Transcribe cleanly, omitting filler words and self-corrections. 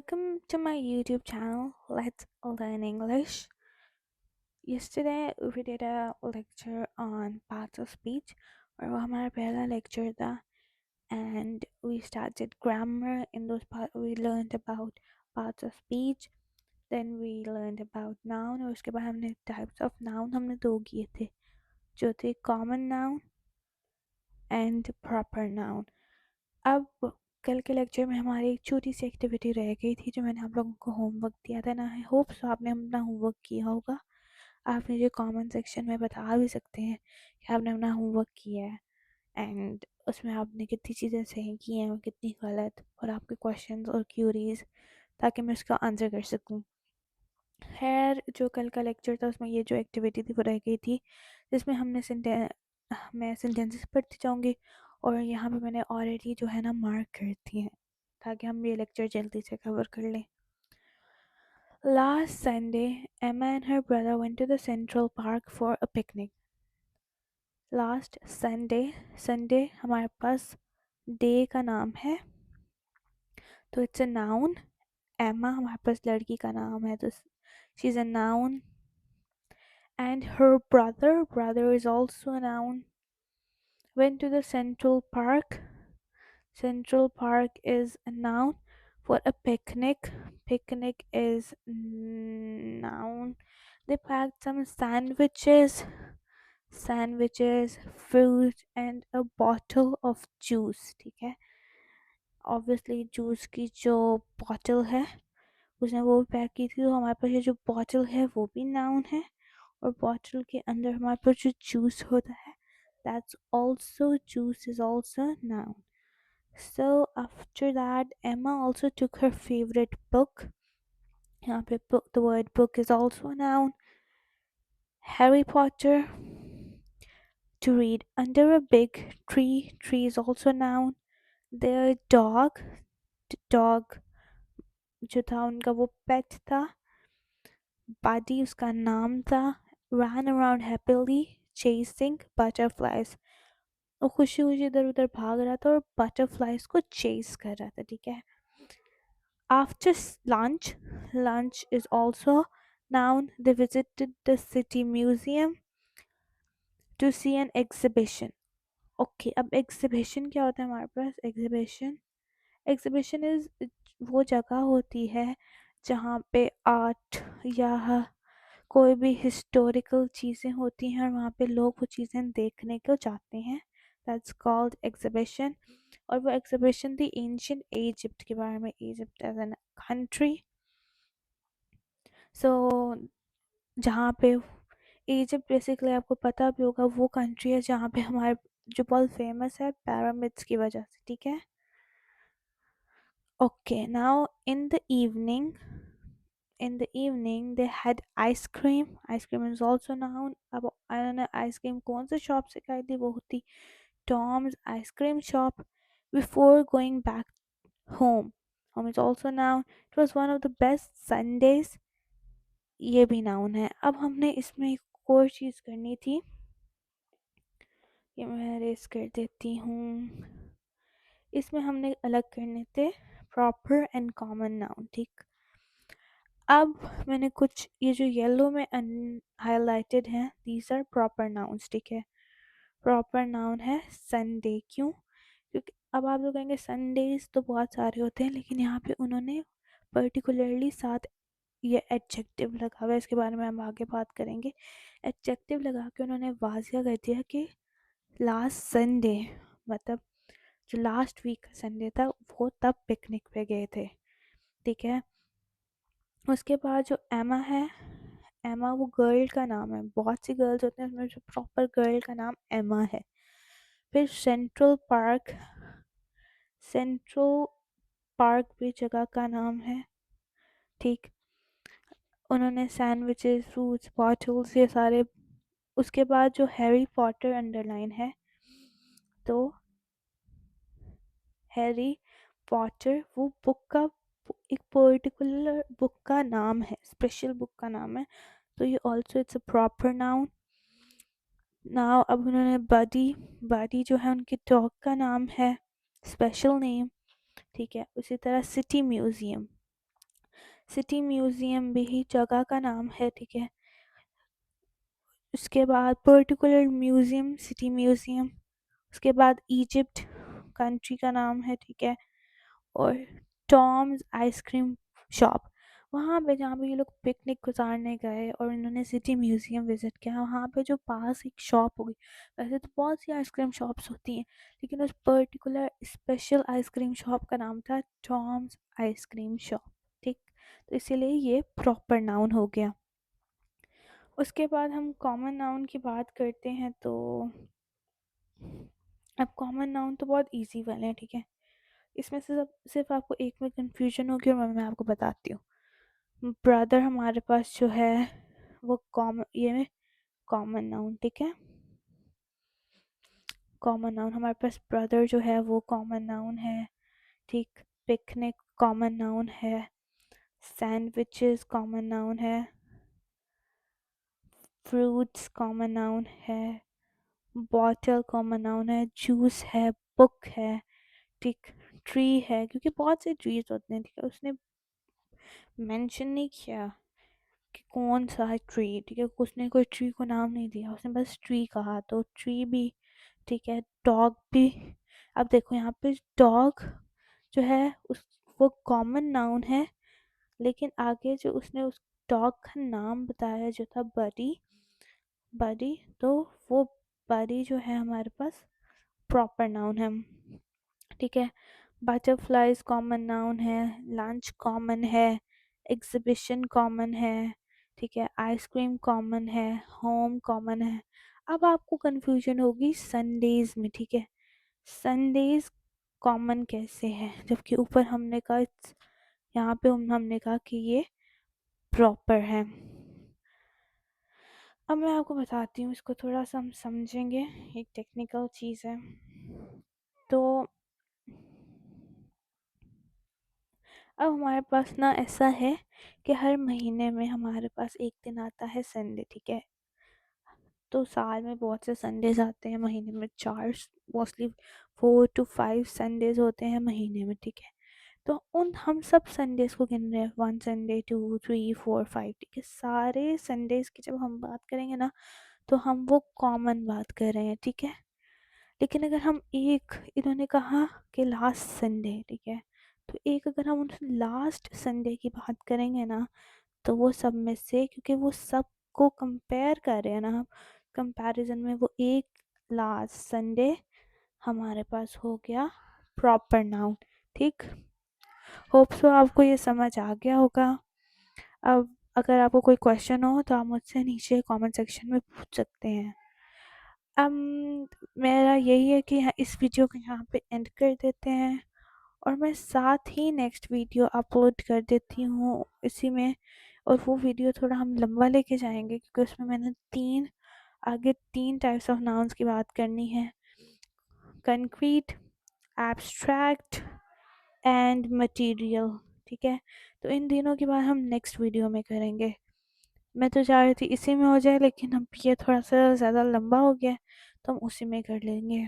Welcome to my YouTube channel. Let's learn English. Yesterday we did a lecture on parts of speech और वो हमारा पहला lecture था and we started grammar. In those part we learned about parts of speech. Then we learned about noun और उसके बाद हमने types of noun हमने दो किए थे जो थे common noun and proper noun. अब कल के लेक्चर में हमारी एक छोटी सी एक्टिविटी रह गई थी जो मैंने आप लोगों को होमवर्क दिया था ना। आई होप सो आपने अपना होमवर्क किया होगा। आप मुझे कमेंट सेक्शन में बता भी सकते हैं कि आपने अपना होमवर्क किया है एंड उसमें आपने कितनी चीज़ें सही की हैं और कितनी गलत, और आपके क्वेश्चंस और क्यूरीज, ताकि मैं उसका आंसर कर सकूं। खैर, जो कल का लेक्चर था उसमें ये जो एक्टिविटी थी वो रह गई थी जिसमें मैं सेंटेंसेस पढ़ती जाऊंगी और यहाँ पे मैंने ऑलरेडी जो है ना मार्क कर दिए हैं ताकि हम ये लेक्चर जल्दी से कवर कर लें। Last Sunday, Emma and her brother went to the Central Park for a picnic. Last Sunday, Sunday हमारे पास डे का नाम है तो इट्स अ नाउन। एमा हमारे पास लड़की का नाम है तो she is a noun. And her brother is also a noun. Went to the Central Park. Central Park is a noun. For a picnic, picnic is noun. They packed some sandwiches, fruit and a bottle of juice. ठीक है, obviously juice की जो bottle है उसने वो pack की थी, तो हमारे पास ये जो bottle है वो भी noun है और bottle के अंदर हमारे पास जो juice होता है juice is also noun. So after that, Emma also took her favorite book. यहाँ पे book, the word book is also a noun. Harry Potter. To read under a big tree. Tree is also a noun. Their dog. Dog जो था उनका वो pet था. Buddy उसका नाम था. Ran around happily chasing butterflies. वो खुशी खुशी इधर उधर भाग रहा था और butterflies को chase कर रहा था. ठीक है. After lunch, lunch is also noun. They visited the city museum to see an exhibition. Okay, अब exhibition क्या होता है हमारे पास? Exhibition is वो जगह होती है जहाँ पे आर्ट या कोई भी हिस्टोरिकल चीज़ें होती हैं और वहाँ पे लोग वो चीज़ें देखने को जाते हैं. That's called exhibition. और वो एग्जीबिशन थी एंशियंट इजिप्ट के बारे में. Egypt as an country. So जहाँ पे इजिप्ट बेसिकली आपको पता भी होगा वो कंट्री है जहाँ पे हमारे जो बहुत फेमस है पिरामिड्स की वजह से. ठीक है. Okay, now in the evening they had ice cream. Ice cream is also noun. अब उन्होंने आइसक्रीम कौन से शॉप से खाई थी? वो होती Tom's ice cream shop. Before going back home. Home is also noun. It was one of the best Sundays. ये भी noun है. अब हमने इसमें एक और चीज़ करनी थी. ये मैं रेस कर देती हूँ. इसमें हमने अलग करने थे proper and common noun. ठीक. अब मैंने कुछ ये जो येलो में हाईलाइटेड हैं these are proper nouns. ठीक है. प्रॉपर नाउन है संडे. क्यों? क्योंकि अब आप लोग कहेंगे संडेज तो बहुत सारे होते हैं, लेकिन यहाँ पे उन्होंने पर्टिकुलरली साथ ये एडजेक्टिव लगा हुआ है. इसके बारे में हम आगे बात करेंगे. एडजेक्टिव लगा के उन्होंने वाजिया कर दिया कि लास्ट संडे मतलब जो लास्ट वीक का संडे था वो तब पिकनिक पे गए थे. ठीक है. उसके बाद जो एमा है, एमा वो गर्ल का नाम है. बहुत सी गर्ल्स होते हैं उसमें जो प्रॉपर गर्ल का नाम एमा है. फिर सेंट्रल पार्क भी जगह का नाम है. ठीक. उन्होंने सैंडविचेस, फ्रूट्स, बॉटल्स ये सारे. उसके बाद जो हैरी पॉटर अंडरलाइन है तो हैरी पॉटर वो बुक का एक पर्टिकुलर बुक का नाम है, स्पेशल बुक का नाम है. तो ये also it's a proper noun. Now अब उन्होंने बडी जो है उनके डॉग का नाम है, स्पेशल नेम. ठीक है. उसी तरह सिटी म्यूजियम सिटी म्यूजियम भी जगह का नाम है, ठीक है। उसके बाद पर्टिकुलर म्यूजियम, सिटी म्यूजियम। उसके बाद इजिप्ट कंट्री का नाम है, ठीक है। और टॉम्स आइसक्रीम शॉप, वहाँ पे जहाँ पे ये लोग पिकनिक गुजारने गए और इन्होंने सिटी म्यूजियम विजिट किया, वहाँ पे जो पास एक शॉप हुई, वैसे तो बहुत सी आइसक्रीम शॉप्स होती हैं, लेकिन उस पर्टिकुलर स्पेशल आइसक्रीम शॉप का नाम था टॉम्स आइसक्रीम शॉप, ठीक। तो इसीलिए ये प्रॉपर नाउन हो गया। उसके बाद हम कॉमन नाउन की बात करते हैं, तो अब कॉमन नाउन तो बहुत इजी वाले हैं, ठीक है। इसमें से सब सिर्फ आपको एक में कंफ्यूजन होगी, और मैं आपको बताती हूँ। ब्रदर हमारे पास जो है वो कॉमन, ये कॉमन नाउन, ठीक है। कॉमन नाउन हमारे पास ब्रदर जो है वो कॉमन नाउन है, ठीक। पिकनिक कॉमन नाउन है, सैंडविचेस कॉमन नाउन है, फ्रूट्स कॉमन नाउन है, बॉटल कॉमन नाउन है, जूस है, बुक है, ठीक। ट्री है, क्योंकि बहुत से ट्रीज होते हैं, ठीक है, उसने मेंशन नहीं किया कि कौन सा है ट्री, ठीक है, उसने कोई ट्री को नाम नहीं दिया, उसने बस ट्री कहा, तो ट्री भी, ठीक है। डॉग भी, अब देखो यहाँ पे डॉग जो है उस वो कॉमन नाउन है, लेकिन आगे जो उसने उस डॉग का नाम बताया जो था बडी, बडी, तो वो बडी जो है हमारे पास प्रॉपर नाउन है, ठीक है। बटरफ्लाइज कॉमन नाउन है, लंच कॉमन है, एग्जीबिशन कॉमन है, ठीक है। आइसक्रीम कॉमन है, होम कॉमन है। अब आपको कंफ्यूजन होगी संडेज में, ठीक है। संडेज कॉमन कैसे है, जबकि ऊपर हमने कहा यहाँ पे हमने कहा कि ये प्रॉपर है। अब मैं आपको बताती हूँ, इसको थोड़ा सा हम समझेंगे, एक टेक्निकल चीज़ है। तो अब हमारे पास ना ऐसा है कि हर महीने में हमारे पास एक दिन आता है संडे, ठीक है। तो साल में बहुत से संडेज आते हैं, महीने में चार, मोस्टली 4 to 5 संडेज होते हैं महीने में, ठीक है। तो उन हम सब संडेज को गिन रहे हैं, 1 संडे, 2, 3, 4, 5, ठीक है। सारे संडेज की जब हम बात करेंगे ना, तो हम वो कॉमन बात कर रहे हैं, ठीक है। लेकिन अगर हम एक, इन्होंने कहा कि लास्ट संडे, ठीक है, तो एक अगर हम उन लास्ट संडे की बात करेंगे ना, तो वो सब में से, क्योंकि वो सब को कंपेयर कर रहे हैं ना हम, कंपैरिजन में वो एक लास्ट संडे हमारे पास हो गया प्रॉपर नाउन, ठीक। होप सो आपको ये समझ आ गया होगा। अब अगर आपको कोई क्वेश्चन हो तो आप मुझसे नीचे कमेंट सेक्शन में पूछ सकते हैं। अब मेरा यही है कि इस वीडियो को यहाँ पे एंड कर देते हैं, और मैं साथ ही नेक्स्ट वीडियो अपलोड कर देती हूँ इसी में। और वो वीडियो थोड़ा हम लंबा लेके जाएंगे, क्योंकि उसमें मैंने आगे 3 टाइप्स ऑफ नाउन्स की बात करनी है, कंक्रीट, एब्स्ट्रैक्ट एंड मटेरियल, ठीक है। तो इन तीनों की बात हम नेक्स्ट वीडियो में करेंगे। मैं तो चाह रही थी इसी में हो जाए, लेकिन अब ये थोड़ा सा ज़्यादा लंबा हो गया, तो हम उसी में कर लेंगे।